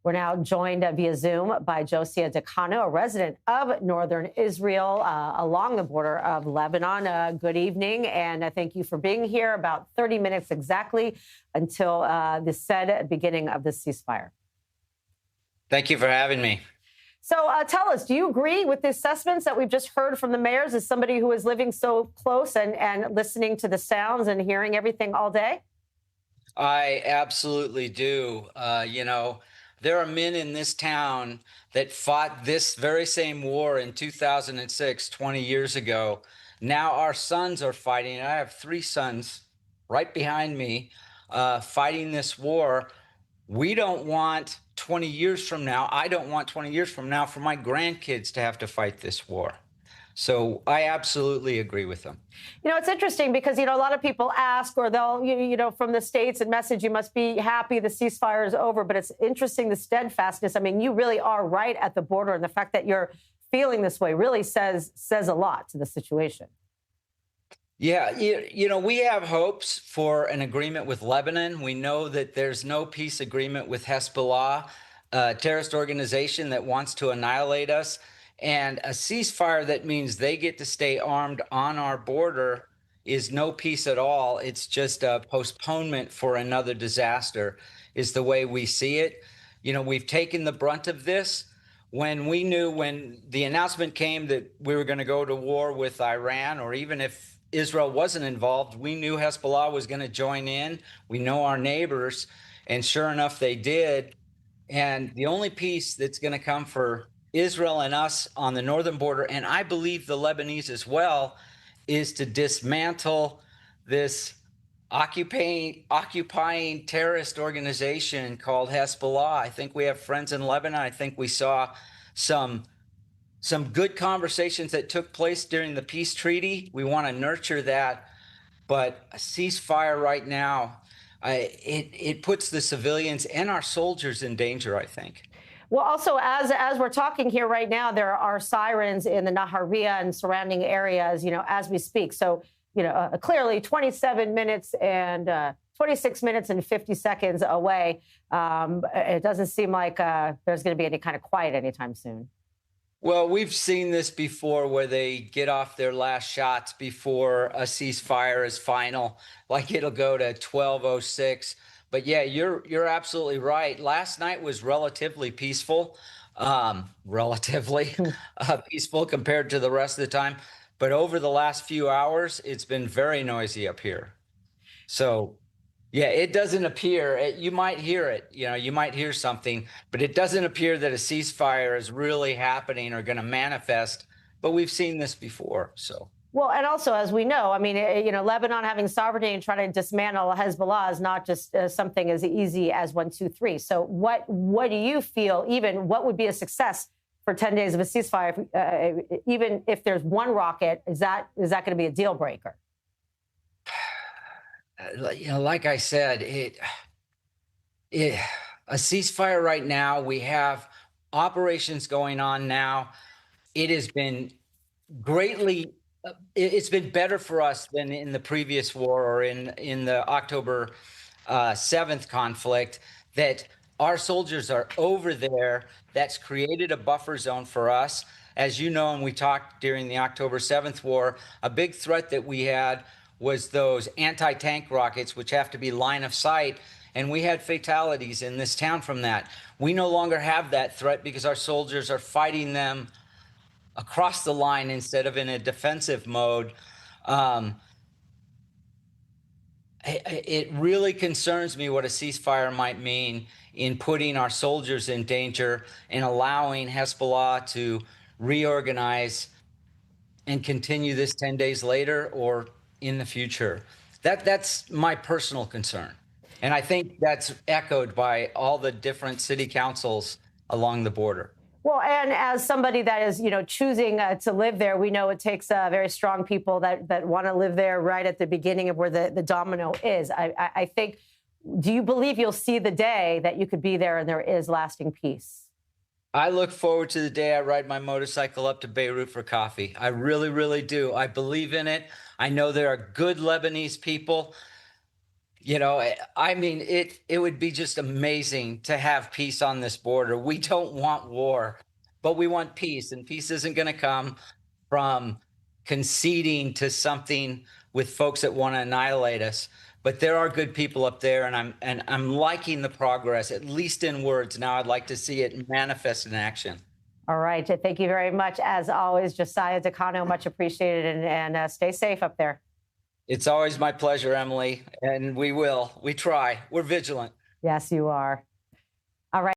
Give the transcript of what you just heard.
We're now joined via Zoom by Josiah Dekanu, a resident of northern Israel along the border of Lebanon. Good evening, and thank you for being here. About 30 minutes exactly until the said beginning of the ceasefire. Thank you for having me. So tell us, do you agree with the assessments that we've just heard from the mayors as somebody who is living so close and listening to the sounds and hearing everything all day? I absolutely do. There are men in this town that fought this very same war in 2006, 20 years ago. Now our sons are fighting. I have 3 sons right behind me fighting this war. We don't want 20 years from now, I don't want 20 years from now for my grandkids to have to fight this war. So I absolutely agree with them. You know, it's interesting because, a lot of people ask, or they'll, from the States and message, you must be happy the ceasefire is over. But it's interesting, the steadfastness. I mean, you really are right at the border. And the fact that you're feeling this way really says a lot to the situation. Yeah, we have hopes for an agreement with Lebanon. We know that there's no peace agreement with Hezbollah, a terrorist organization that wants to annihilate us. And a ceasefire that means they get to stay armed on our border is no peace at all. It's just a postponement for another disaster, is the way we see it. We've taken the brunt of this. When the announcement came that we were going to go to war with Iran, or even if Israel wasn't involved, we knew Hezbollah was going to join in. We know our neighbors, and sure enough, they did. And the only peace that's going to come for Israel and us on the northern border, and I believe the Lebanese as well, is to dismantle this occupying terrorist organization called Hezbollah. I think we have friends in Lebanon. I think we saw some good conversations that took place during the peace treaty. We want to nurture that, but a ceasefire right now, it puts the civilians and our soldiers in danger, I think. Well, also, as we're talking here right now, there are sirens in the Nahariya and surrounding areas, as we speak. So, clearly 27 minutes and 26 minutes and 50 seconds away. It doesn't seem like there's going to be any kind of quiet anytime soon. Well, we've seen this before where they get off their last shots before a ceasefire is final, like it'll go to 12:06. But yeah, you're absolutely right. Last night was relatively peaceful, peaceful compared to the rest of the time. But over the last few hours, it's been very noisy up here. So yeah, it doesn't appear, you might hear it, you might hear something, but it doesn't appear that a ceasefire is really happening or going to manifest. But we've seen this before, so. Well, and also, as we know, I mean, Lebanon having sovereignty and trying to dismantle Hezbollah is not just something as easy as 1, 2, 3. So what do you feel, even what would be a success for 10 days of a ceasefire, even if there's one rocket, is that going to be a deal breaker? Like I said, a ceasefire right now, we have operations going on now. It has been it's been better for us than in the previous war or in the October 7th conflict, that our soldiers are over there. That's created a buffer zone for us. As you know, and we talked during the October 7th war, a big threat that we had was those anti-tank rockets, which have to be line of sight. And we had fatalities in this town from that. We no longer have that threat because our soldiers are fighting them across the line instead of in a defensive mode. It really concerns me what a ceasefire might mean in putting our soldiers in danger and allowing Hezbollah to reorganize and continue this 10 days later or in the future. That's my personal concern. And I think that's echoed by all the different city councils along the border. Well, and as somebody that is, choosing to live there, we know it takes very strong people that want to live there right at the beginning of where the domino is. I think, do you believe you'll see the day that you could be there and there is lasting peace? I look forward to the day I ride my motorcycle up to Beirut for coffee. I really, really do. I believe in it. I know there are good Lebanese people. You know, I mean, it would be just amazing to have peace on this border. We don't want war, but we want peace, and peace isn't going to come from conceding to something with folks that want to annihilate us. But there are good people up there, and I'm liking the progress, at least in words. Now I'd like to see it manifest in action. All right. Thank you very much. As always, Josiah Dekanu, much appreciated, and stay safe up there. It's always my pleasure, Emily, and we try. We're vigilant. Yes, you are.